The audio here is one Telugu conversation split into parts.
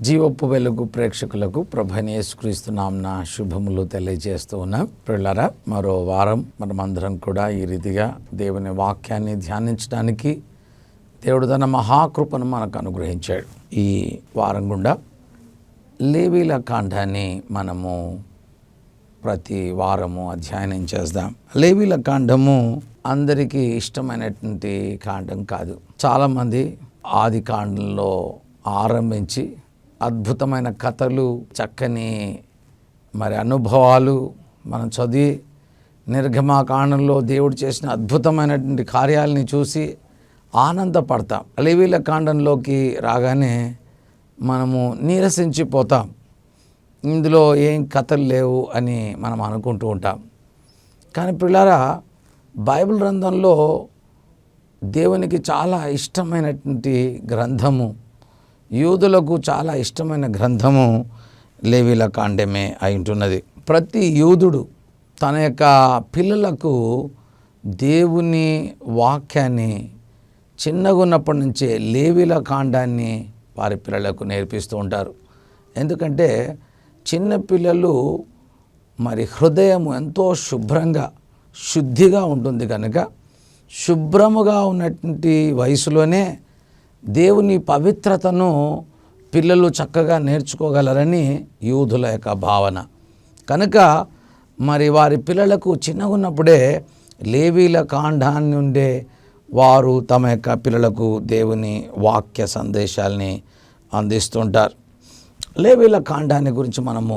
జీవపు వెలుగు ప్రేక్షకులకు ప్రభువైన యేసుక్రీస్తు నామమున శుభములు తెలియజేస్తూ ఉన్నాం. ప్రియులారా, మరో వారం మనమందరం కూడా ఈ రీతిగా దేవుని వాక్యాన్ని ధ్యానించడానికి దేవుడు తన మహాకృపను మనకు అనుగ్రహించాడు. ఈ వారం గుండా లేవీల కాండాన్ని మనము ప్రతి వారము అధ్యయనం చేద్దాం. లేవీల కాండము అందరికీ ఇష్టమైనటువంటి కాండం కాదు. చాలామంది ఆది కాండంలో ఆరంభించి అద్భుతమైన కథలు, చక్కని అనుభవాలు మనం చదివి నిర్గమాకాండంలో దేవుడు చేసిన అద్భుతమైనటువంటి కార్యాలని చూసి ఆనందపడతాం. లేవీల కాండంలోకి రాగానే మనము నీరసించిపోతాం. ఇందులో ఏం కథలు లేవు అని మనం అనుకుంటూ ఉంటాం. కానీ పిల్లారా, బైబిల్ గ్రంథంలో దేవునికి చాలా ఇష్టమైనటువంటి గ్రంథము, యూదులకు చాలా ఇష్టమైన గ్రంథము లేవీల కాండమే అయి ఉంటున్నది. ప్రతి యూదుడు తన యొక్క పిల్లలకు దేవుని వాక్యాన్ని చిన్నగా ఉన్నప్పటి నుంచే లేవీల కాండాన్ని వారి పిల్లలకు నేర్పిస్తూ ఉంటారు. ఎందుకంటే చిన్న పిల్లలు హృదయం ఎంతో శుద్ధిగా ఉంటుంది కనుక శుభ్రముగా ఉన్నటువంటి వయసులోనే దేవుని పవిత్రతను పిల్లలు చక్కగా నేర్చుకోగలరని యూదుల యొక్క భావన. కనుక వారి పిల్లలకు చిన్నగా ఉన్నప్పుడే లేవీల కాండాన్ని నుండే వారు తమ యొక్క పిల్లలకు దేవుని వాక్య సందేశాలని అందిస్తుంటారు. లేవీల కాండాన్ని గురించి మనము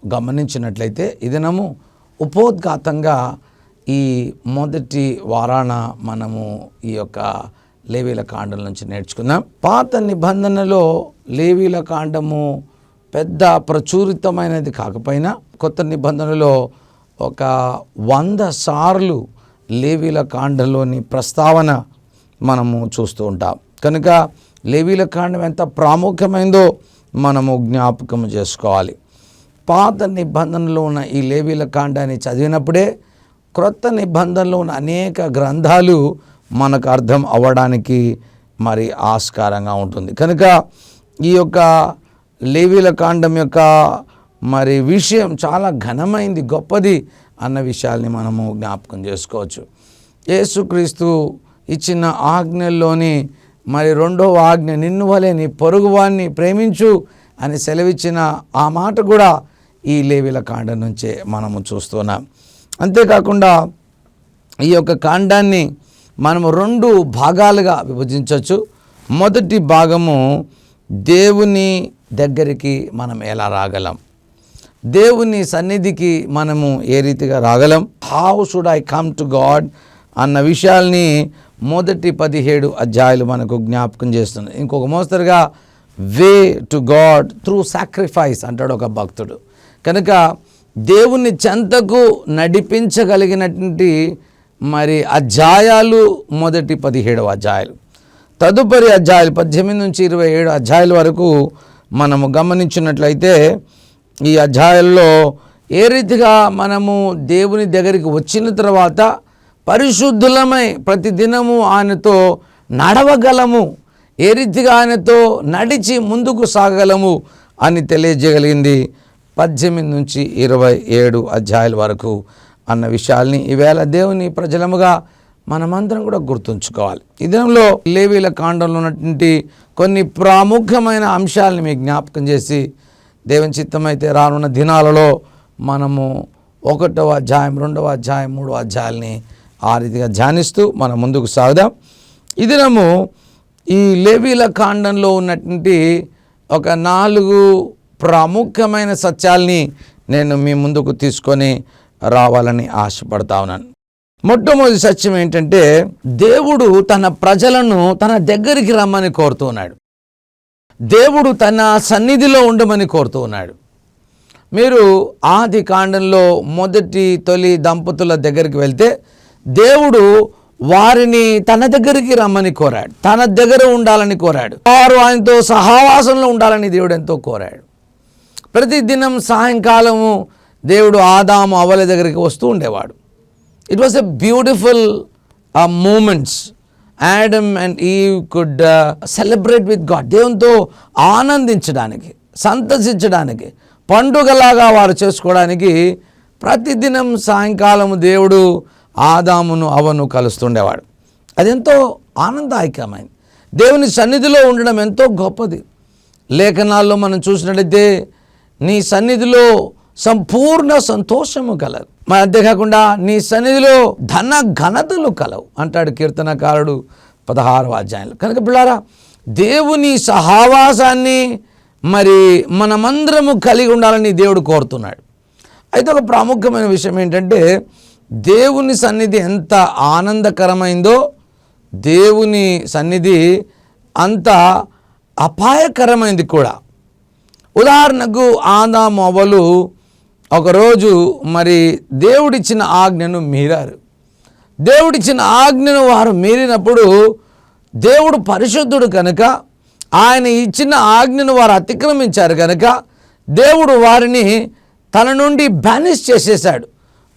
గమనించినట్లయితే ఈ దినము ఉపోద్ఘాతంగా ఈ మొదటి వారాన మనము ఈ యొక్క లేవీల కాండం నుంచి నేర్చుకుందాం. పాత నిబంధనలో లేవీల కాండము పెద్ద ప్రచురితమైనది కాకపోయినా కొత్త నిబంధనలో ఒక 100 సార్లు లేవీల కాండంలోని ప్రస్తావన మనము చూస్తూ ఉంటాం. కనుక లేవీల కాండం ఎంత ప్రాముఖ్యమైందో మనము జ్ఞాపకం చేసుకోవాలి. పాత నిబంధనలో ఉన్న ఈ లేవీల కాండాన్ని చదివినప్పుడే క్రొత్త నిబంధనలో ఉన్న అనేక గ్రంథాలు మనకు అర్థం అవ్వడానికి ఆస్కారంగా ఉంటుంది. కనుక ఈ యొక్క లేవీల కాండం యొక్క విషయం చాలా ఘనమైంది, గొప్పది అన్న విషయాల్ని మనము జ్ఞాపకం చేసుకోవచ్చు. యేసుక్రీస్తు ఇచ్చిన ఆజ్ఞల్లోని రెండవ ఆజ్ఞ, నిన్ను వలె నీ పొరుగువాన్ని ప్రేమించు అని సెలవిచ్చిన ఆ మాట కూడా ఈ లేవీల కాండం నుంచే మనము చూస్తున్నాం. అంతేకాకుండా ఈ యొక్క కాండాన్ని మనము 2 భాగాలుగా విభజించవచ్చు. మొదటి భాగము దేవుని దగ్గరికి మనం ఎలా రాగలం, దేవుని సన్నిధికి మనము ఏ రీతిగా రాగలం, how should I come to God అన్న విషయాల్ని మొదటి 17 అధ్యాయాలు మనకు జ్ఞాపకం చేస్తుంది. ఇంకొక మోస్తరుగా way to God through sacrifice అంటాడు ఒక భక్తుడు. కనుక దేవుని చెంతకు నడిపించగలిగినటువంటి అధ్యాయాలు మొదటి 17 అధ్యాయాలు. తదుపరి అధ్యాయాలు 18 నుంచి 27 అధ్యాయాల వరకు మనము గమనించినట్లయితే ఈ అధ్యాయాల్లో ఏ రీతిగా మనము దేవుని దగ్గరికి వచ్చిన తర్వాత పరిశుద్ధులమై ప్రతిదినము ఆయనతో నడవగలము, ఏ రీతిగా ఆయనతో నడిచి ముందుకు సాగగలము అని తెలియజేయగలిగింది 18 నుంచి 27 అధ్యాయాల వరకు అన్న విషయాల్ని ఈవేళ దేవుని ప్రజలముగా మనమందరం కూడా గుర్తుంచుకోవాలి. ఈ దినంలో లేవీల కాండంలో ఉన్నటువంటి కొన్ని ప్రాముఖ్యమైన అంశాలని మీకు జ్ఞాపకం చేసి దేవుని చిత్తమైతే రానున్న దినాలలో మనము 1వ అధ్యాయం, 2వ అధ్యాయం, 3వ అధ్యాయాల్ని ఆ రీతిగా ధ్యానిస్తూ మనం ముందుకు సాగుదాం. ఈ దినము ఈ లేవీల కాండంలో ఉన్నటువంటి ఒక 4 ప్రాముఖ్యమైన సత్యాల్ని నేను మీ ముందుకు తీసుకొని రావాలని ఆశపడతా ఉన్నాను. మొట్టమొదటి సత్యం ఏంటంటే, దేవుడు తన ప్రజలను తన దగ్గరికి రమ్మని కోరుతూ ఉన్నాడు. దేవుడు తన సన్నిధిలో ఉండమని కోరుతూ ఉన్నాడు. మీరు ఆది కాండంలో తొలి దంపతుల దగ్గరికి వెళ్తే దేవుడు వారిని తన దగ్గరికి రమ్మని కోరాడు, తన దగ్గర ఉండాలని కోరాడు. వారు ఆయనతో సహవాసంలో ఉండాలని దేవుడు ఎంతో కోరాడు. ప్రతిదినం సాయంకాలము దేవుడు ఆదాము అవ్వల దగ్గరికి వస్తూ ఉండేవాడు. It was a beautiful moments. Adam and Eve could celebrate with God, దేవునితో ఆనందించడానికి. సంతసించడానికి, పండుగలాగా వారు చేసుకోవడానికి ప్రతిదినం సాయంకాలం దేవుడు ఆదామును అవ్వను కలుస్తుండేవాడు. అదెంతో ఆనందదాయకమైంది. దేవుని సన్నిధిలో ఉండడం ఎంతో గొప్పది. లేఖనాల్లో మనం చూసినట్లయితే నీ సన్నిధిలో సంపూర్ణ సంతోషము కలదు, మరి అంతేకాకుండా నీ సన్నిధిలో ధన ఘనతలు కలవు అంటాడు కీర్తనకారుడు 16వ అధ్యాయంలో. కనుక పిల్లారా, దేవుని సహవాసాన్ని మరి మనమందరము కలిగి ఉండాలని దేవుడు కోరుతున్నాడు. అయితే ఒక ప్రాముఖ్యమైన విషయం ఏంటంటే, దేవుని సన్నిధి ఎంత ఆనందకరమైందో దేవుని సన్నిధి అంత అపాయకరమైంది కూడా. ఉదాహరణకు ఆదాము అవ్వలు ఒకరోజు మరి దేవుడిచ్చిన ఆజ్ఞను మీరారు. దేవుడిచ్చిన ఆజ్ఞను వారు మీరినప్పుడు దేవుడు పరిశుద్ధుడు కనుక, ఆయన ఇచ్చిన ఆజ్ఞను వారు అతిక్రమించారు కనుక దేవుడు వారిని తన నుండి బ్యానిష్ చేసేశాడు.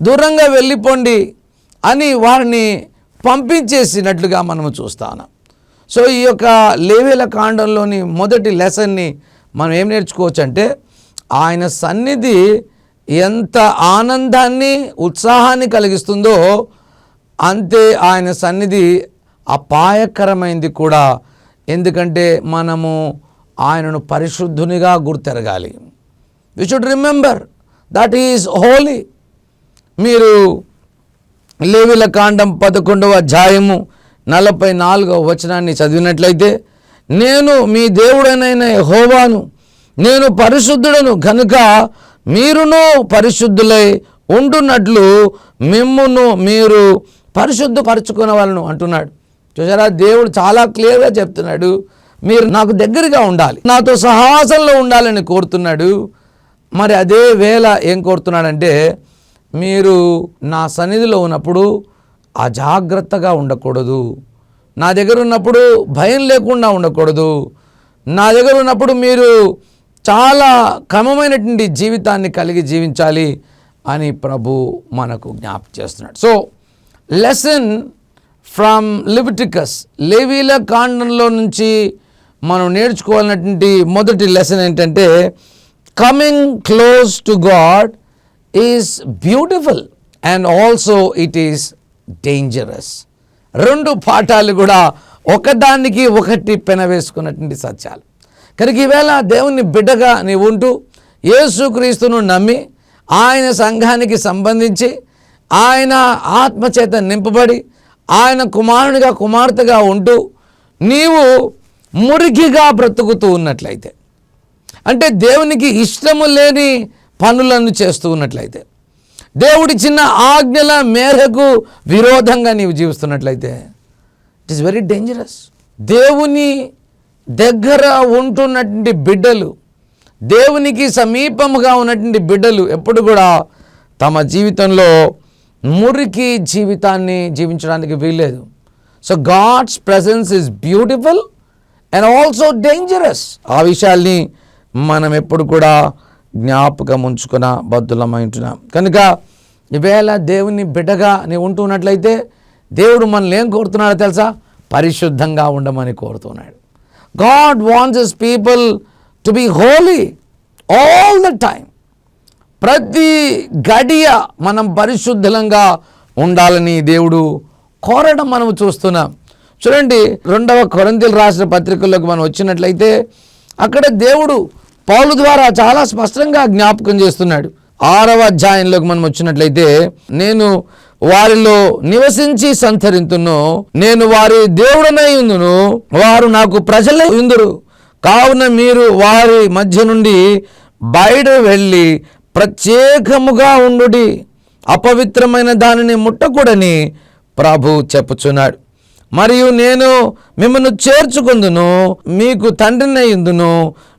దూరంగా వెళ్ళిపోండి అని వారిని పంపించేసినట్లుగా మనము చూస్తాను. సో ఈ యొక్క లేవీయుల కాండంలోని మొదటి లెసన్ని మనం ఏం నేర్చుకోవచ్చు అంటే, ఆయన సన్నిధి ఎంత ఆనందాన్ని ఉత్సాహాన్ని కలిగిస్తుందో అంతే ఆయన సన్నిధి అపాయకరమైంది కూడా. ఎందుకంటే మనము ఆయనను పరిశుద్ధునిగా గుర్తెరగాలి. We should remember that is holy. మీరు లేవీయుల కాండం 11వ అధ్యాయము 44వ వచనాన్ని చదివినట్లయితే, నేను మీ దేవుడనైన యెహోవాను, నేను పరిశుద్ధుడను కనుక మీరును పరిశుద్ధులై ఉంటున్నట్లు మిమ్మును మీరు పరిశుద్ధపరచుకునేవాళ్ళను అంటున్నాడు. చూసారా, దేవుడు చాలా క్లియర్గా చెప్తున్నాడు, మీరు నాకు దగ్గరగా ఉండాలి, నాతో సహవాసంలో ఉండాలని కోరుతున్నాడు. మరి అదే వేళ ఏం కోరుతున్నాడంటే, మీరు నా సన్నిధిలో ఉన్నప్పుడు అజాగ్రత్తగా ఉండకూడదు, నా దగ్గర ఉన్నప్పుడు భయం లేకుండా ఉండకూడదు, నా దగ్గర ఉన్నప్పుడు మీరు చాలా క్రమమైనటువంటి జీవితాన్ని కలిగి జీవించాలి అని ప్రభు మనకు జ్ఞాపకం చేస్తున్నాడు. సో లెసన్ ఫ్రమ్ లెవిటికస్, లేవీయుల కాండంలో నుంచి మనం నేర్చుకోవాలన్నటువంటి మొదటి లెసన్ ఏంటంటే, coming close to God is beautiful and also it is dangerous. రెండు పాఠాలు కూడా ఒకదానికి ఒకటి పెనవేసుకున్నటువంటి సత్యాలు. కనుక ఈవేళ దేవుని బిడ్డగా నీవు ఉంటూ యేసుక్రీస్తును నమ్మి ఆయన సంఘానికి సంబంధించి ఆయన ఆత్మచేత నింపబడి ఆయన కుమారునిగా కుమార్తెగా ఉంటూ నీవు మురికిగా బ్రతుకుతూ ఉన్నట్లయితే, అంటే దేవునికి ఇష్టము లేని పనులను చేస్తూ ఉన్నట్లయితే, దేవుడిచ్చిన ఆజ్ఞల మేరకు విరోధంగా నీవు జీవిస్తున్నట్లయితే ఇట్ ఈస్ వెరీ డేంజరస్. దేవుని దగ్గర ఉంటున్నటువంటి బిడ్డలు, దేవునికి సమీపముగా ఉన్నటువంటి బిడ్డలు ఎప్పుడు కూడా తమ జీవితంలో మురికి జీవితాన్ని జీవించడానికి వీల్లేదు. So God's presence is beautiful and also dangerous. ఆ విషయాల్ని మనం ఎప్పుడు కూడా జ్ఞాపకం ఉంచుకున్న బద్దులమై ఉంటున్నాం. కనుక ఈవేళ దేవుని బిడ్డగా నీవు ఉంటున్నట్లయితే దేవుడు మనల్ని ఏం కోరుతున్నాడో తెలుసా? పరిశుద్ధంగా ఉండమని కోరుతున్నాడు. God wants his people to be holy all the time. ప్రతి గడియ మనం పరిశుద్ధంగా ఉండాలని దేవుడు కోరడం మనం చూస్తున్నాం. చూడండి, 2వ కొరింథీయులకు రాసిన పత్రికల్లోకి మనం వచ్చినట్లయితే అక్కడ దేవుడు పౌలు ద్వారా చాలా స్పష్టంగా జ్ఞాపకం చేస్తున్నాడు. 6వ అధ్యాయంలోకి మనం వచ్చినట్లయితే, నేను వారిలో నివసించి సంతరింతును, నేను వారి దేవుడనై ఉందును, వారు నాకు ప్రజలై ఉందురు, కావున మీరు వారి మధ్య నుండి బయట వెళ్ళి ప్రత్యేకముగా ఉండుడి, అపవిత్రమైన దానిని ముట్టకూడని ప్రభు చెప్పుచున్నాడు. మరియు నేను మిమ్మల్ని చేర్చుకుందును, మీకు తండ్రినై ఉందును,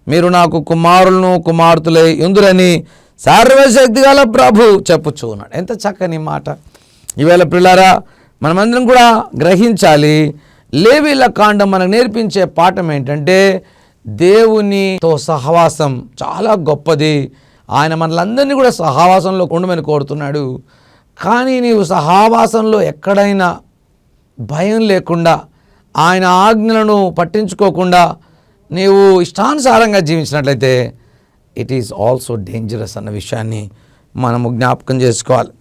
మీరు నాకు కుమారులను కుమార్తెలై ఉందురని సర్వశక్తి గల ప్రభు చెప్పుచున్నాడు. ఎంత చక్కని మాట. ఈవేళ పిల్లారా, మనమందరం కూడా గ్రహించాలి, లేవీయుల కాండం మనకు నేర్పించే పాఠం ఏంటంటే, దేవునితో సహవాసం చాలా గొప్పది. ఆయన మనలందరినీ కూడా సహవాసంలో ఉండమని కోరుతున్నాడు. కానీ నీవు సహవాసంలో ఎక్కడైనా భయం లేకుండా, ఆయన ఆజ్ఞలను పట్టించుకోకుండా నీవు ఇష్టానుసారంగా జీవించినట్లయితే ఇట్ ఈస్ ఆల్సో డేంజరస్ అన్న విషయాన్ని మనము జ్ఞాపకం చేసుకోవాలి.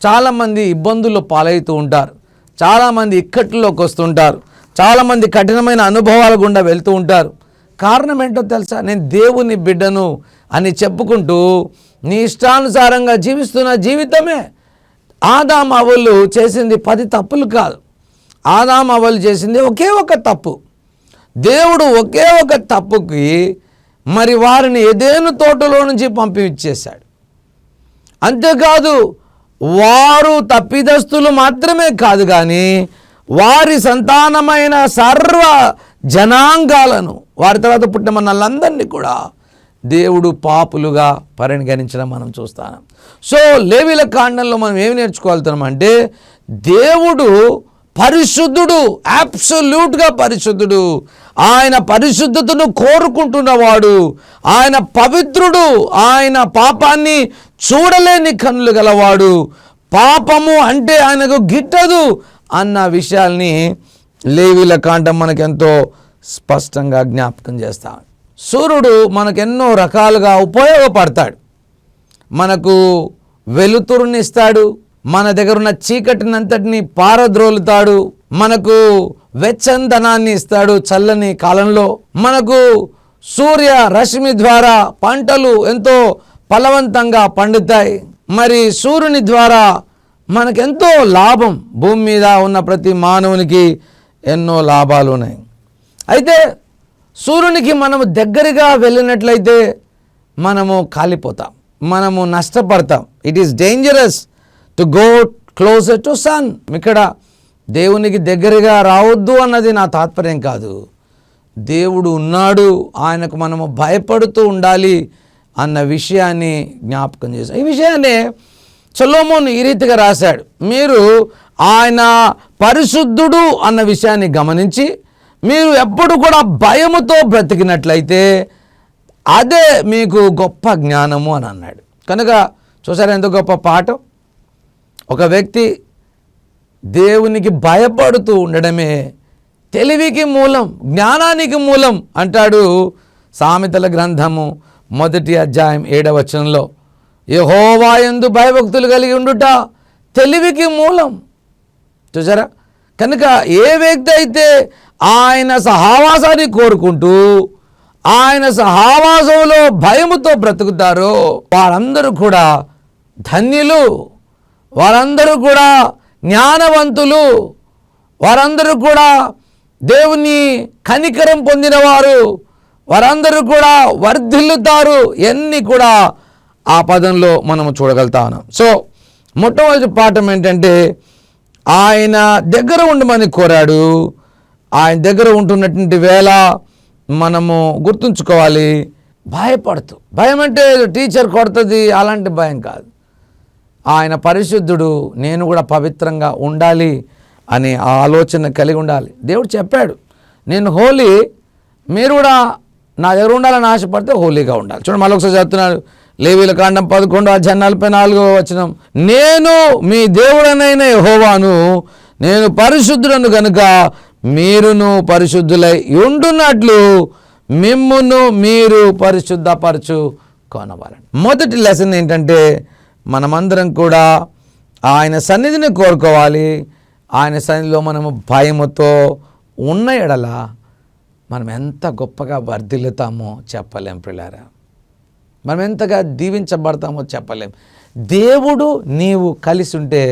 చాలామంది ఇబ్బందుల్లో పాలవుతూ ఉంటారు, చాలామంది ఇక్కట్లోకి వస్తుంటారు, చాలామంది కఠినమైన అనుభవాల గుండా వెళ్తూ ఉంటారు. కారణం ఏంటో తెలుసా? నేను దేవుని బిడ్డను అని చెప్పుకుంటూ నీ ఇష్టానుసారంగా జీవిస్తున్న జీవితమే. ఆదాము హవ్వలు చేసింది 10 తప్పులు కాదు. ఆదాము హవ్వలు చేసింది ఒకే ఒక తప్పు. దేవుడు ఒకే ఒక తప్పుకి మరి వారిని ఏదెను తోటలో నుంచి పంపించేశాడు. అంతేకాదు, వారు తప్పిదస్తులు మాత్రమే కాదు కానీ వారి సంతానమైన సర్వ జనాంగాలను, వారి తర్వాత పుట్టిన మనల్లందరినీ కూడా దేవుడు పాపులుగా పరిగణించడం మనం చూస్తాం. సో లేవీల కాండంలో మనం ఏమి నేర్చుకోగలుగుతున్నామంటే, దేవుడు పరిశుద్ధుడు, అబ్సల్యూట్గా పరిశుద్ధుడు. ఆయన పరిశుద్ధతను కోరుకుంటున్నవాడు, ఆయన పవిత్రుడు, ఆయన పాపాన్ని చూడలేని కన్నులు గలవాడు, పాపము అంటే ఆయనకు గిట్టదు అన్న విషయాల్ని లేవీల కాండం మనకెంతో స్పష్టంగా జ్ఞాపకం చేస్తాం. సూర్యుడు మనకెన్నో రకాలుగా ఉపయోగపడతాడు. మనకు వెలుతురునిస్తాడు, మన దగ్గర ఉన్న చీకటినంతటిని పారద్రోలుతాడు, మనకు వెచ్చందనాన్ని ఇస్తాడు చల్లని కాలంలో, మనకు సూర్య రశ్మి ద్వారా పంటలు ఎంతో ఫలవంతంగా పండుతాయి. మరి సూర్యుని ద్వారా మనకెంతో లాభం, భూమి మీద ఉన్న ప్రతి మానవునికి ఎన్నో లాభాలు ఉన్నాయి. అయితే సూర్యునికి మనము దగ్గరగా వెళ్ళినట్లయితే మనము కాలిపోతాం, మనము నష్టపడతాం. It is dangerous to go closer to sun. ఇక్కడ దేవునికి దగ్గరగా రావద్దు అన్నది నా తాత్పర్యం కాదు. దేవుడు ఉన్నాడు, ఆయనకు మనము భయపడుతూ ఉండాలి అన్న విషయాన్ని జ్ఞాపకం చేశాం. ఈ విషయాన్ని సొలొమోను ఈ రీతిగా రాశాడు. మీరు ఆయన పరిశుద్ధుడు అన్న విషయాన్ని గమనించి మీరు ఎప్పుడు కూడా భయముతో బ్రతికినట్లయితే అదే మీకు గొప్ప జ్ఞానము అని అన్నాడు. కనుక చూసారా ఎంత గొప్ప పాఠం. ఒక వ్యక్తి దేవునికి భయపడుతూ ఉండడమే తెలివికి మూలం, జ్ఞానానికి మూలం అంటాడు సామెతల గ్రంథము 1వ అధ్యాయం 7వ వచనంలో. యెహోవా యందు భయభక్తులు కలిగి ఉండుట తెలివికి మూలం. చూసారా? కనుక ఏ వ్యక్తి అయితే ఆయన సహవాసాన్ని కోరుకుంటూ ఆయన సహవాసంలో భయముతో బ్రతుకుతారో వారందరూ కూడా ధన్యులు, వారందరూ కూడా జ్ఞానవంతులు, వారందరూ కూడా దేవుని కనికరం పొందినవారు, వారందరూ కూడా వర్ధిల్లుతారు. ఎన్ని కూడా ఆ పదంలో మనము చూడగలుగుతా ఉన్నాం. సో మొట్టమొదటి పాఠం ఏంటంటే, ఆయన దగ్గర ఉండమని కోరాడు. ఆయన దగ్గర ఉంటున్నటువంటి వేళ మనము గుర్తుంచుకోవాలి, భయపడుతూ. భయం అంటే టీచర్ కొడుతుంది అలాంటి భయం కాదు. ఆయన పరిశుద్ధుడు, నేను కూడా పవిత్రంగా ఉండాలి అనే ఆలోచన కలిగి ఉండాలి. దేవుడు చెప్పాడు, నేను హోలీ, మీరు కూడా నా దగ్గర ఉండాలని ఆశపడితే హోలీగా ఉండాలి. చూడండి, మళ్ళీ ఒకసారి చెప్తున్నాడు, లేవీల కాండం 11వ అధ్యాయం 44వ వచనం. నేను మీ దేవుడనైన యెహోవాను, నేను పరిశుద్ధుడను కనుక మీరును పరిశుద్ధులై ఉండున్నట్లు మిమ్మును మీరు పరిశుద్ధపరచు కొనవాలని. మొదటి లెసన్ ఏంటంటే, మనమందరం కూడా ఆయన సన్నిధిని కోరుకోవాలి. ఆయన సన్నిధిలో మనము భయముతో ఉన్న ఎడల మనం ఎంత గొప్పగా వర్ధిల్లుతామో చెప్పలేం ప్రియులారా. మనం ఎంతగా దీవించబడతామో చెప్పలేం. దేవుడు నీవు కలిసి ఉంటే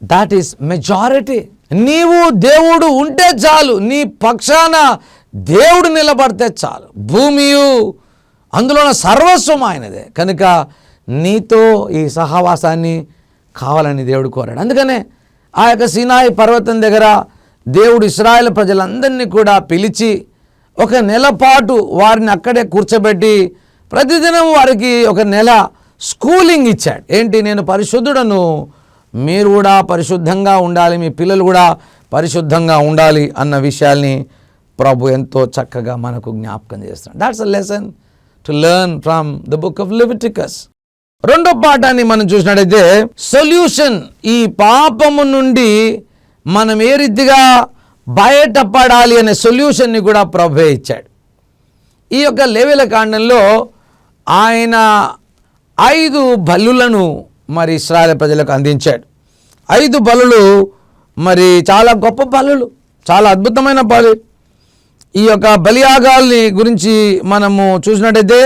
దాట్ ఈస్ మెజారిటీ. నీవు దేవుడు ఉంటే చాలు, నీ పక్షాన దేవుడు నిలబడితే చాలు. భూమియు అందులో ఉన్న సర్వస్వం ఆయనదే. కనుక నీతో ఈ సహవాసాన్ని కావాలని దేవుడు కోరాడు. అందుకనే ఆ యొక్క సీనాయి పర్వతం దగ్గర దేవుడు ఇశ్రాయేల్ ప్రజలందరినీ కూడా పిలిచి 1 నెల పాటు వారిని అక్కడే కూర్చోబెట్టి ప్రతిదినం వారికి 1 నెల స్కూలింగ్ ఇచ్చాడు. ఏంటి? నేను పరిశుద్ధుడను, మీరు కూడా పరిశుద్ధంగా ఉండాలి, మీ పిల్లలు కూడా పరిశుద్ధంగా ఉండాలి అన్న విషయాల్ని ప్రభు ఎంతో చక్కగా మనకు జ్ఞాపకం చేస్తాడు. That's a lesson to learn from the book of Leviticus. రెండో పాఠాన్ని మనం చూసినట్టయితే సొల్యూషన్, ఈ పాపము నుండి మనం ఏ రీతిగా బయటపడాలి అనే సొల్యూషన్ని కూడా ప్రభువే ఇచ్చాడు. ఈ యొక్క లేవీల కాండంలో ఆయన 5 బలులను మరి ఇశ్రాయేలు ప్రజలకు అందించాడు. 5 బలులు మరి చాలా గొప్ప బలులు, చాలా అద్భుతమైన బలు. ఈ యొక్క బలియాగాల్ని గురించి మనము చూసినట్టయితే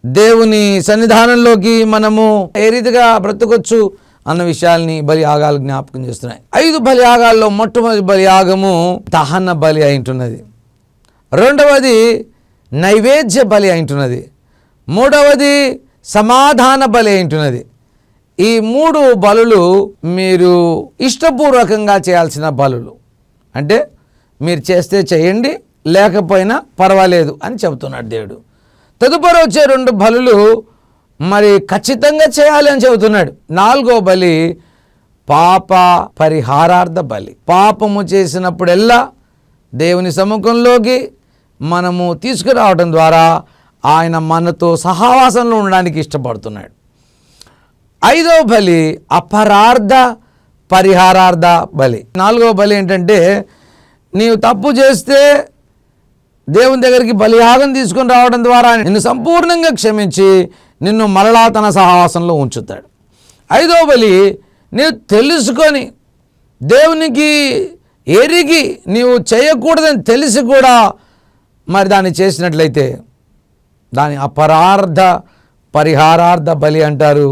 దేవుని సన్నిధానంలోకి మనము ఏ రీతిగా బ్రతకొచ్చు అన్న విషయాల్ని బలియాగాలు జ్ఞాపకం చేస్తున్నాయి. 5 బలియాగాల్లో మొట్టమొదటి బలియాగము దహన బలి అయింటున్నది, రెండవది నైవేద్య బలి అయింటున్నది, మూడవది సమాధాన బలి అయింటున్నది. ఈ 3 బలులు మీరు ఇష్టపూర్వకంగా చేయాల్సిన బలులు. అంటే మీరు చేస్తే చేయండి, లేకపోయినా పర్వాలేదు అని చెబుతున్నాడు దేవుడు. తదుపరి వచ్చే 2 బలులు మరి ఖచ్చితంగా చేయాలి అని చెబుతున్నాడు. 4వ బలి పాప పరిహారార్థ బలి. పాపము చేసినప్పుడెల్లా దేవుని సముఖంలోకి మనము తీసుకురావడం ద్వారా ఆయన మనతో సహవాసంలో ఉండడానికి ఇష్టపడుతున్నాడు. 5వ బలి అపరార్థ పరిహారార్థ బలి. 4వ బలి ఏంటంటే నీవు తప్పు చేస్తే దేవుని దగ్గరికి బలియాగం తీసుకొని రావడం ద్వారా నిన్ను సంపూర్ణంగా క్షమించి నిన్ను మరలా తన సహవాసంలో ఉంచుతాడు. 5వ బలి నీవు తెలుసుకొని దేవునికి ఎరిగి నీవు చేయకూడదని తెలిసి కూడా మరి దాన్ని చేసినట్లయితే దాని అపరార్థ పరిహారార్థ బలి అంటారు.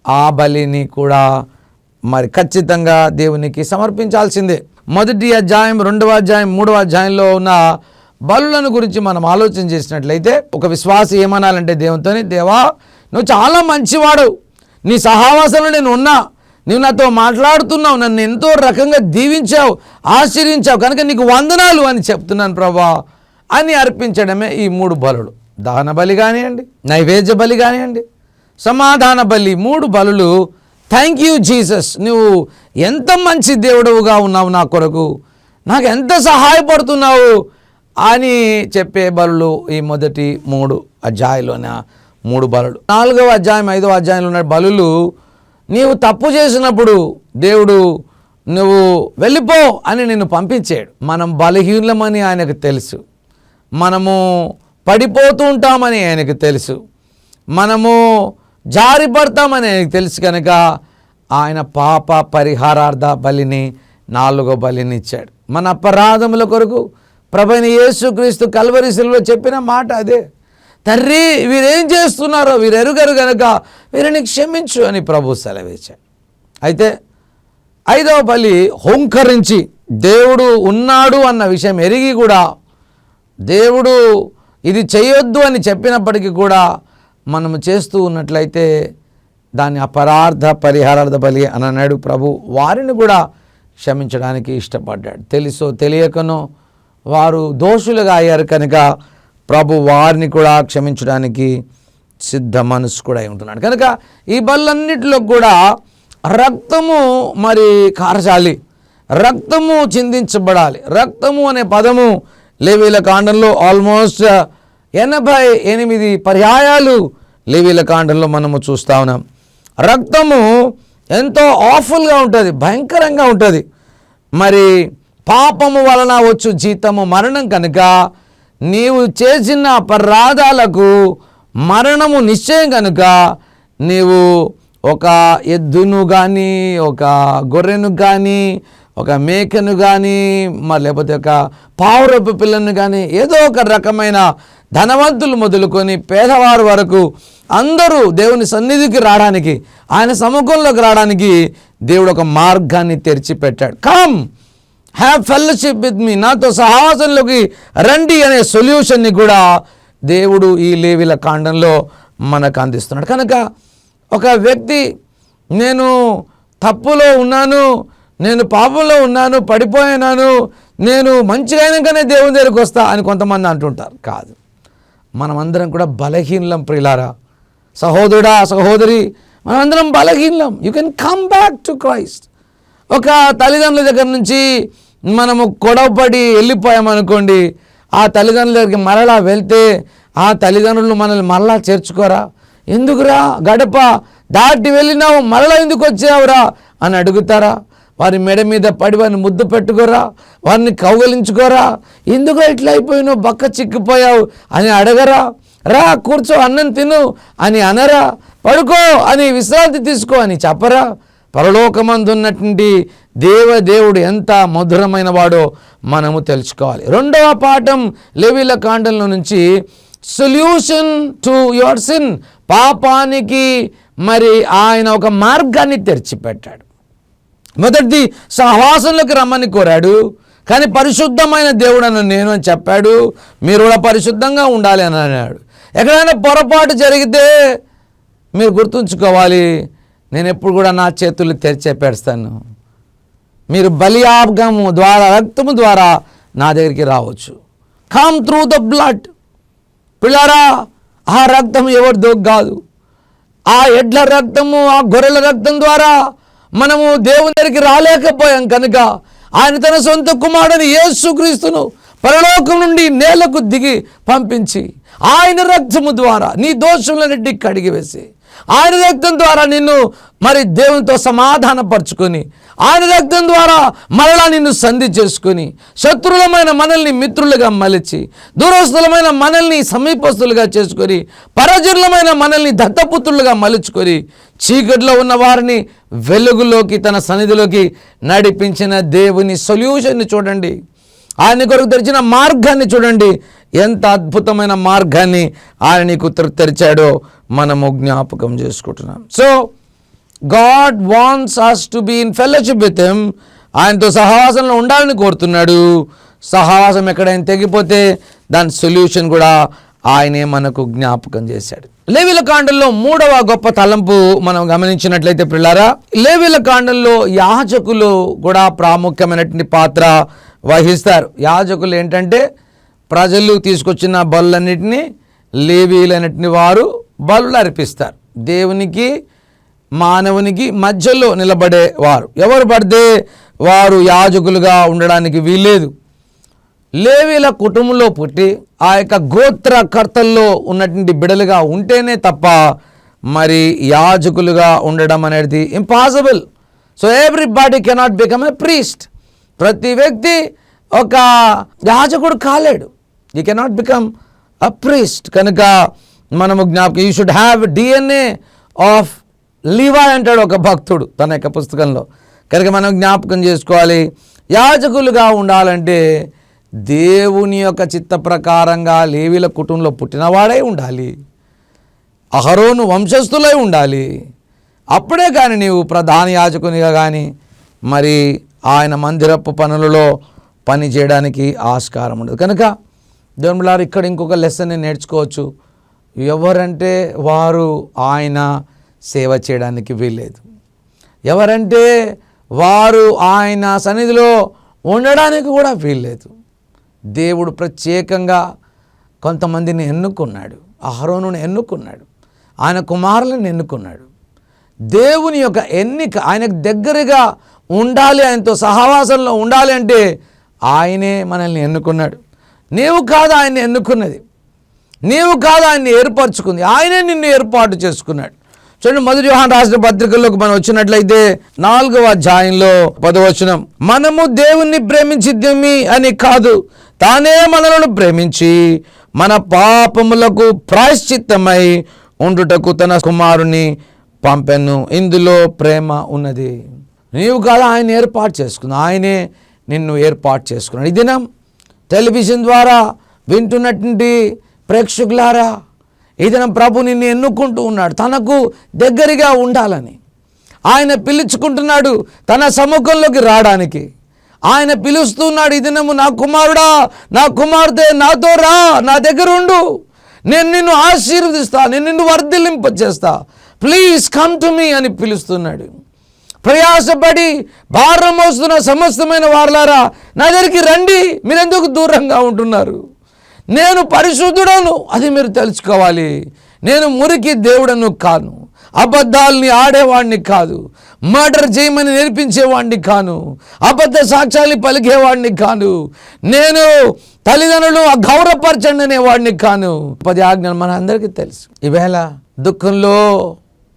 ఆ బలిని కూడా మరి ఖచ్చితంగా దేవునికి సమర్పించాల్సిందే. 1వ అధ్యాయం, 2వ అధ్యాయం, 3వ అధ్యాయంలో ఉన్న బలులను గురించి మనం ఆలోచన చేసినట్లయితే ఒక విశ్వాసి ఏమనాలంటే దేవునితోని, దేవా నువ్వు చాలా మంచివాడు, నీ సహవాసంలో నేను ఉన్నా, నువ్వు నాతో మాట్లాడుతున్నావు, నన్ను ఎంతో రకంగా దీవించావు, ఆశీర్వించావు, కనుక నీకు వందనాలు అని చెప్తున్నాను ప్రభా అని అర్పించడమే ఈ 3 బలులు. దహన బలి కానివ్వండి, నైవేద్య బలి కానివ్వండి, సమాధాన బలి. 3 బలులు థ్యాంక్ యూ జీసస్, నువ్వు ఎంత మంచి దేవుడవుగా ఉన్నావు, నా కొరకు నాకు ఎంత సహాయపడుతున్నావు అని చెప్పే బలులు ఈ మొదటి 3 అధ్యాయంలోన 3 బలులు. 4వ అధ్యాయం, 5వ అధ్యాయంలో ఉన్న బలులు నీవు తప్పు చేసినప్పుడు దేవుడు నువ్వు వెళ్ళిపో అని నిన్ను పంపించాడు. మనం బలహీనమని ఆయనకు తెలుసు, మనము పడిపోతూ ఉంటామని ఆయనకు తెలుసు, మనము జారిపడతామని ఆయనకు తెలుసు. కనుక ఆయన పాప పరిహారార్థ బలిని 4వ బలిని ఇచ్చాడు. మన అపరాధముల కొరకు ప్రభువైన యేసుక్రీస్తు కల్వరి శిలువలో చెప్పిన మాట అదే, తండ్రి వీరేం చేస్తున్నారో వీరు ఎరుగరు గనుక వీరిని క్షమించు అని ప్రభు సెలవిచ్చాడు. అయితే 5వ బలి హుంకరించి దేవుడు ఉన్నాడు అన్న విషయం ఎరిగి కూడా దేవుడు ఇది చేయొద్దు అని చెప్పినప్పటికీ కూడా మనము చేస్తూ ఉన్నట్లయితే దాన్ని అపరార్థ పరిహారార్థ బలి అని అన్నాడు ప్రభు. వారిని కూడా క్షమించడానికి ఇష్టపడ్డాడు. తెలుసో తెలియకనో వారు దోషులుగా అయ్యారు కనుక ప్రభు వారిని కూడా క్షమించడానికి సిద్ధ మనసు కూడా అయి ఉంటున్నాడు. కనుక ఈ బళ్ళన్నిటిలో కూడా రక్తము మరి కారచాలి, రక్తము చిందించబడాలి. రక్తము అనే పదము లేవీయుల కాండంలో ఆల్మోస్ట్ 88 పర్యాయాలు లేవీయుల కాండంలో మనము చూస్తూ ఉన్నాం. రక్తము ఎంతో ఆఫుల్గా ఉంటుంది, భయంకరంగా ఉంటుంది. మరి పాపము వలన వచ్చు జీతము మరణం కనుక నీవు చేసిన అపరాధాలకు మరణము నిశ్చయం కనుక నీవు ఒక ఎద్దును కానీ, ఒక గొర్రెను కానీ, ఒక మేకను కానీ, మరి లేకపోతే ఒక పావురపు పిల్లను కానీ, ఏదో ఒక రకమైన ధనవంతులు మొదలుకొని పేదవారు వరకు అందరూ దేవుని సన్నిధికి రావడానికి, ఆయన సముఖంలోకి రావడానికి దేవుడు ఒక మార్గాన్ని తెరిచిపెట్టాడు. Come have fellowship with me, నాతో సహవాసంలోకి రండి అనే సొల్యూషన్ని కూడా దేవుడు ఈ లేవీయుల కాండంలో మనకు అందిస్తున్నాడు. కనుక ఒక వ్యక్తి నేను తప్పులో ఉన్నాను, నేను పాపంలో ఉన్నాను, పడిపోయినాను, నేను మంచిగా అయినాకనే దేవుని దగ్గరికి వస్తా అని కొంతమంది అంటుంటారు. కాదు, మనమందరం కూడా బలహీనం ప్రియులారా, సహోదరుడా సహోదరి, మనమందరం బలహీనం. You can come back to Christ. ఒక తల్లిదండ్రుల దగ్గర నుంచి మనము గొడవపడి వెళ్ళిపోయామనుకోండి, ఆ తల్లిదండ్రుల దగ్గరికి మరలా వెళ్తే ఆ తల్లిదండ్రులు మనల్ని మరలా చేర్చుకోరా, ఎందుకురా గడప దాటి వెళ్ళినావు మరలా ఎందుకు వచ్చావురా అని అడుగుతారా? వారి మెడ మీద పడి వారిని ముద్దు పెట్టుకోరా, వారిని కౌగలించుకోరా, ఎందుకు ఇట్లా అయిపోయినావు, బక్క చిక్కిపోయావు అని అడగరా? రా కూర్చో అన్నం తిను అని అనరా? పడుకో అని విశ్రాంతి తీసుకో అని చెప్పరా? పరలోకమందున్నటువంటి దేవుడు ఎంత మధురమైన వాడో మనము తెలుసుకోవాలి. రెండవ పాఠం లేవీయుల కాండంలో నుంచి సొల్యూషన్ టు యువర్ సిన్. పాపానికి మరి ఆయన ఒక మార్గాన్ని తెరిచిపెట్టాడు. మొదటిది సహవాసంలోకి రమ్మని కోరాడు, కానీ పరిశుద్ధమైన దేవుడు అని నేను అని చెప్పాడు. మీరు కూడా పరిశుద్ధంగా ఉండాలి అని అన్నాడు. ఎక్కడైనా పొరపాటు జరిగితే మీరు గుర్తుంచుకోవాలి, నేను ఎప్పుడు కూడా నా చేతులు తెరిచే పెడతాను. మీరు బలియాగము ద్వారా, రక్తము ద్వారా నా దగ్గరికి రావచ్చు. Come through the blood. పిల్లారా, ఆ రక్తం ఎవరిదో కాదు. ఆ ఎడ్ల రక్తము, ఆ గొర్రెల రక్తం ద్వారా మనము దేవుని దగ్గరికి రాలేకపోయాం కనుక ఆయన తన సొంత కుమారుని యేసుక్రీస్తును పరలోకం నుండి నేలకు దిగి పంపించి ఆయన రక్తము ద్వారా నీ దోషములన్నిటినీ కడిగివేసి ఆయన రక్తం ద్వారా నిన్ను మరి దేవునితో సమాధానపరుచుకొని ఆయన రక్తం ద్వారా మరలా నిన్ను సంధి చేసుకొని శత్రులమైన మనల్ని మిత్రులుగా మలిచి దూరస్థులమైన మనల్ని సమీపస్తులుగా చేసుకొని పరజనులమైన మనల్ని దత్తపుత్రులుగా మలుచుకొని చీకటిలో ఉన్న వారిని వెలుగులోకి తన సన్నిధిలోకి నడిపించిన దేవుని సొల్యూషన్ని చూడండి. ఆయన కొరకు తెరిచిన మార్గాన్ని చూడండి. ఎంత అద్భుతమైన మార్గాన్ని ఆయన నీకు తెరిచాడో మనము జ్ఞాపకం చేసుకుంటున్నాం. So God wants us to be in fellowship with him. ఆయనతో సహవాసంలో ఉండాలని కోరుతున్నాడు. సహవాసం ఎక్కడైనా తెగిపోతే దాని సొల్యూషన్ కూడా ఆయనే మనకు జ్ఞాపకం చేశాడు. లేవీయుల కాండంలో మూడవ గొప్ప తలంపు మనం గమనించినట్లయితే పిల్లారా, లేవీయుల కాండంలో యాజకులు కూడా ప్రాముఖ్యమైనటువంటి పాత్ర వహిస్తారు. యాజకులు ఏంటంటే ప్రజలు తీసుకొచ్చిన బలులన్నిటినీ లేవీయులన్నిటిని వారు బలులు అర్పిస్తారు. దేవునికి మానవునికి మధ్యలో నిలబడేవారు. ఎవరు పడితే వారు యాజకులుగా ఉండడానికి వీల్లేదు. లేవీయుల కుటుంబంలో పుట్టి ఆ యొక్క గోత్రకర్తల్లో ఉన్నటువంటి బిడలుగా ఉంటేనే తప్ప మరి యాజకులుగా ఉండడం అనేది impossible. So everybody cannot become a priest. ప్రతి వ్యక్తి ఒక యాజకుడు కాలేడు. You cannot become a priest. కనుక మనము జ్ఞాపకం, you should have DNA of Levi అంటాడు ఒక భక్తుడు తన యొక్క పుస్తకంలో. కనుక మనం జ్ఞాపకం చేసుకోవాలి, యాజకులుగా ఉండాలంటే దేవుని యొక్క చిత్త ప్రకారంగా లేవీయుల కుటుంబంలో పుట్టినవాడై ఉండాలి, అహరోను వంశస్థులై ఉండాలి. అప్పుడే కానీ నీవు ప్రధాన యాజకునిగా కానీ మరి ఆయన మందిరపు పనులలో పని చేయడానికి ఆస్కారం ఉండదు. కనుక దేవుని బిడ్డలారా, ఇక్కడ ఇంకొక లెసన్ నేర్చుకోవచ్చు. ఎవరంటే వారు ఆయన సేవ చేయడానికి వీల్లేదు. ఎవరంటే వారు ఆయన సన్నిధిలో ఉండడానికి కూడా వీల్లేదు. దేవుడు ప్రత్యేకంగా కొంతమందిని ఎన్నుకున్నాడు. అహరోనుని ఎన్నుకున్నాడు, ఆయన కుమారులను ఎన్నుకున్నాడు. దేవుని యొక్క ఎన్నిక, ఆయనకు దగ్గరగా ఉండాలి, ఆయనతో సహవాసంలో ఉండాలి అంటే ఆయనే మనల్ని ఎన్నుకున్నాడు. నీవు కాదు ఆయన్ని ఎన్నుకున్నది, నీవు కాదు ఆయన్ని ఏర్పరచుకుంది, ఆయనే నిన్ను ఏర్పాటు చేసుకున్నాడు. చూడండి, 1 యోహాను రాసిన పత్రికల్లోకి మనం వచ్చినట్లయితే 4వ అధ్యాయంలో 10వ వచనం, మనము దేవుణ్ణి ప్రేమించిద్దేమి అని కాదు, తానే మనలను ప్రేమించి మన పాపములకు ప్రాయశ్చిత్తమై ఉండుటకు తన కుమారుని పంపెను. ఇందులో ప్రేమ ఉన్నది. నీవు కాదు ఆయన ఏర్పాటు చేసుకున్నావు, ఆయనే నిన్ను ఏర్పాటు చేసుకున్నాడు. ఈ దినం టెలివిజన్ ద్వారా వింటున్నటువంటి ప్రేక్షకులారా, ఈ దినం ప్రభు నిన్ను ఎన్నుకుంటూ ఉన్నాడు తనకు దగ్గరగా ఉండాలని. ఆయన పిలుచుకుంటున్నాడు తన సముఖంలోకి రావడానికి. ఆయన పిలుస్తున్నాడు, ఈ దినము నా కుమారుడా, నా కుమార్తె, నాతో రా, నా దగ్గర ఉండు, నేను నిన్ను ఆశీర్వదిస్తా, నేను నిన్ను వర్ధిల్లింపచేస్తా, ప్లీజ్ కమ్ టు మీ అని పిలుస్తున్నాడు. ప్రయాసపడి భారం మోస్తున్న సమస్తమైన వారలారా నా దగ్గరికి రండి, మీరెందుకు దూరంగా ఉంటున్నారు? నేను పరిశుద్ధుడను, అది మీరు తెలుసుకోవాలి. నేను మురికి దేవుడను కాను, అబద్ధాలని ఆడేవాడిని కాదు, మర్డర్ చేయమని నేర్పించేవాడిని కాను, అబద్ధ సాక్ష్యాలు పలికేవాడిని కాను, నేను తల్లిదండ్రులు అగౌరవపరచండి అనేవాడిని కాను. 10 ఆజ్ఞలు మన అందరికీ తెలుసు. ఈవేళ దుఃఖంలో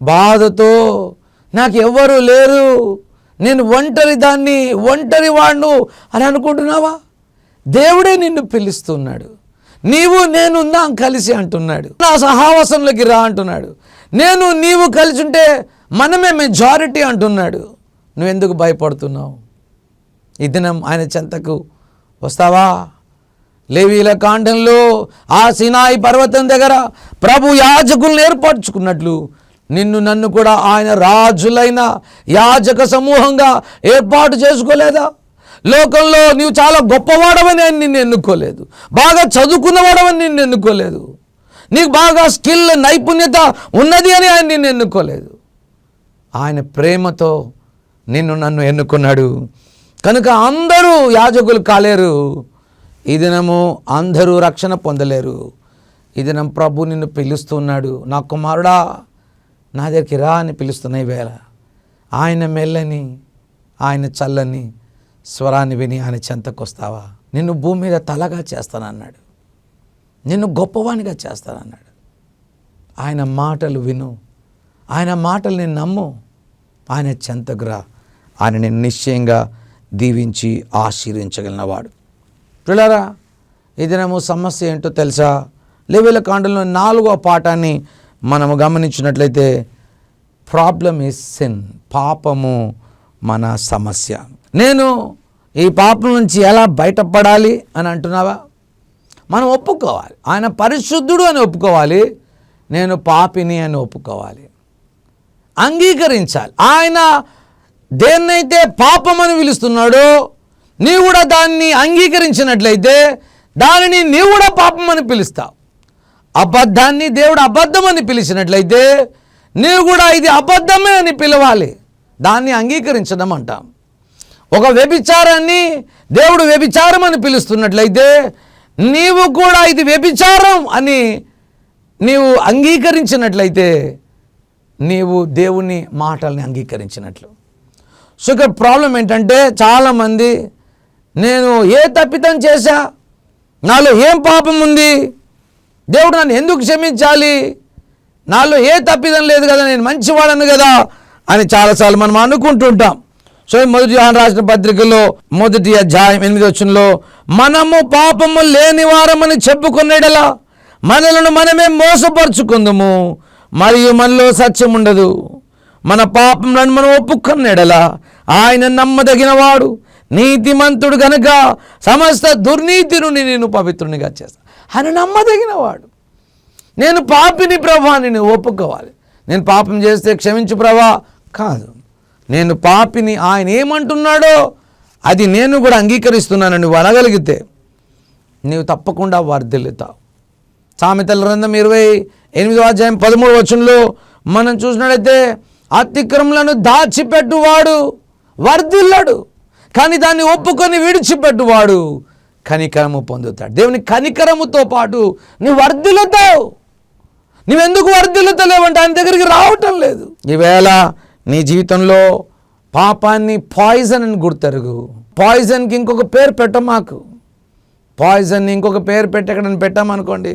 బాధతో నాకు ఎవ్వరూ లేరు, నేను ఒంటరి వాడును అని అనుకుంటున్నావా? దేవుడే నిన్ను పిలుస్తున్నాడు. నీవు నేను ఉందాం కలిసి అంటున్నాడు. నా సహవాసంలోకి రా అంటున్నాడు. నేను నీవు కలిసి ఉంటే మనమే మెజారిటీ అంటున్నాడు. నువ్వెందుకు భయపడుతున్నావు? ఈ దినం ఆయన చెంతకు వస్తావా? లేవీల కాండంలో ఆ సినాయి పర్వతం దగ్గర ప్రభు యాజకులను ఏర్పరచుకున్నట్లు నిన్ను నన్ను కూడా ఆయన రాజులైన యాజక సమూహంగా ఏర్పాటు చేసుకోలేదా? లోకంలో నీవు చాలా గొప్పవాడవని ఆయన నిన్ను ఎన్నుకోలేదు. బాగా చదువుకున్నవాడవని నిన్ను ఎన్నుకోలేదు. నీకు బాగా స్కిల్ నైపుణ్యత ఉన్నది అని ఆయన నిన్ను ఎన్నుకోలేదు. ఆయన ప్రేమతో నిన్ను నన్ను ఎన్నుకున్నాడు. కనుక అందరూ యాజకులు కాలేరు. ఈ దినము అందరూ రక్షణ పొందలేరు. ఈ దినం ప్రభు నిన్ను పిలుస్తున్నాడు. నా కుమారుడా నా దగ్గరికి రా అని పిలుస్తున్నాయి వేళ. ఆయన మెల్లని ఆయన చల్లని స్వరాన్ని విని ఆయన చెంతకు వస్తావా? నిన్ను భూమి మీద తలగా చేస్తానన్నాడు. నిన్ను గొప్పవానిగా చేస్తానన్నాడు. ఆయన మాటలు విను, ఆయన మాటలు నేను నమ్ము, ఆయన చెంతకు రా. ఆయన నేను నిశ్చయంగా దీవించి ఆశీర్వించగలిగినవాడు. పిల్లరా, ఈ దినము సమస్య ఏంటో తెలుసా? లేవీయుల కాండంలో 4వ పాఠాన్ని మనము గమనించినట్లయితే ప్రాబ్లం ఈజ్ సిన్, పాపము మన సమస్య. నేను ఈ పాపం నుంచి ఎలా బయటపడాలి అని అంటున్నావా? మనం ఒప్పుకోవాలి. ఆయన పరిశుద్ధుడు అని ఒప్పుకోవాలి. నేను పాపిని అని ఒప్పుకోవాలి, అంగీకరించాలి. ఆయన దేన్నైతే పాపం అని పిలుస్తున్నాడో నీవు కూడా దాన్ని అంగీకరించినట్లయితే దానిని నీవు కూడా పాపం అని పిలుస్తావు. అబద్ధాన్ని దేవుడు అబద్ధం అని పిలిచినట్లయితే నీవు కూడా ఇది అబద్ధమే అని పిలవాలి. దాన్ని అంగీకరించడం అంటాం. ఒక వ్యభిచారాన్ని దేవుడు వ్యభిచారం అని పిలుస్తున్నట్లయితే నీవు కూడా ఇది వ్యభిచారం అని నీవు అంగీకరించినట్లయితే నీవు దేవుని మాటల్ని అంగీకరించినట్లు. సో ఇక్కడ ప్రాబ్లం ఏంటంటే చాలామంది నేను ఏ తప్పిదం చేశా, నాలో ఏం పాపం ఉంది, దేవుడు నన్ను ఎందుకు క్షమించాలి, నాలో ఏ తప్పిదం లేదు కదా, నేను మంచివాడను కదా అని చాలాసార్లు మనం అనుకుంటుంటాం. సో మొదటి యోహాను రాసిన పత్రికలో 1వ అధ్యాయం 8వ వచనంలో మనము పాపము లేని వారమని చెప్పుకునేడలా మనలను మనమే మోసపరుచుకుందుము, మరియు మనలో సత్యం ఉండదు. మన పాపములను మనం ఒప్పుకునేడలా ఆయన నమ్మదగిన వాడు నీతిమంతుడు గనుక సమస్త దుర్నీతి నుండి నేను పవిత్రునిగా చేస్తాను. ఆయన నమ్మదగిన వాడు. నేను పాపిని ప్రభా అని నేను ఒప్పుకోవాలి. నేను పాపం చేస్తే క్షమించు ప్రభా కాదు, నేను పాపిని ఆయన ఏమంటున్నాడో అది నేను కూడా అంగీకరిస్తున్నానని నువ్వు అనగలిగితే నీవు తప్పకుండా వర్ధిల్లుతావు. సామెతల గ్రంథం 28వ అధ్యాయం 13వ వచనంలో మనం చూసినట్లయితే అతిక్రమలను దాచిపెట్టువాడు వర్ధిల్లడు, కానీ దాన్ని ఒప్పుకొని విడిచిపెట్టువాడు కనికరము పొందుతాడు. దేవుని కనికరముతో పాటు నువ్వు వర్ధిల్లుతావు. నువ్వెందుకు వర్ధిల్లుతలేవంటే ఆయన దగ్గరికి రావటం లేదు. ఈవేళ నీ జీవితంలో పాపాన్ని పాయిజన్ అని గుర్తెరుగు. పాయిజన్కి ఇంకొక పేరు పెట్టమాకు. పాయిజన్ని ఇంకొక పేరు పెట్టి ఎక్కడని పెట్టామనుకోండి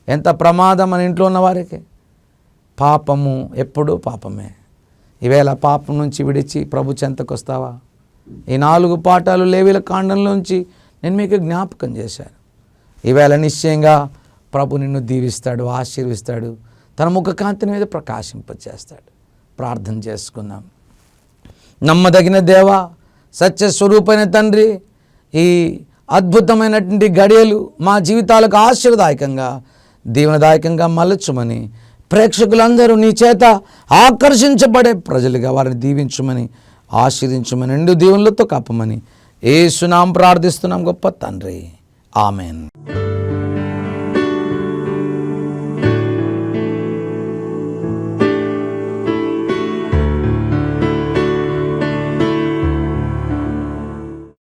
ఎంత ప్రమాదం మన ఇంట్లో ఉన్న వారికి. పాపము ఎప్పుడూ పాపమే. ఈవేళ పాపం నుంచి విడిచి ప్రభు చెంతకు వస్తావా? ఈ 4 పాఠాలు లేవీయుల కాండంలోంచి నేను మీకు జ్ఞాపకం చేశాను. ఈవేళ నిశ్చయంగా ప్రభు నిన్ను దీవిస్తాడు, ఆశీర్విస్తాడు, తన ముఖ కాంతిని మీద ప్రకాశింపజేస్తాడు. ప్రార్థన చేసుకుందాం. నమ్మదగిన దేవా, సత్య స్వరూపైన తండ్రి, ఈ అద్భుతమైనటువంటి గడియలు మా జీవితాలకు ఆశీర్వదాయకంగా దీవెనదాయకంగా మలచుమని, ప్రేక్షకులందరూ నీ చేత ఆకర్షించబడే ప్రజలుగా వారిని దీవించుమని, ఆశీర్వించుమని, 2 దీవెనలతో కప్పమని యేసు నామమున ప్రార్థిస్తున్నాం గొప్ప తండ్రి. ఆమెన్.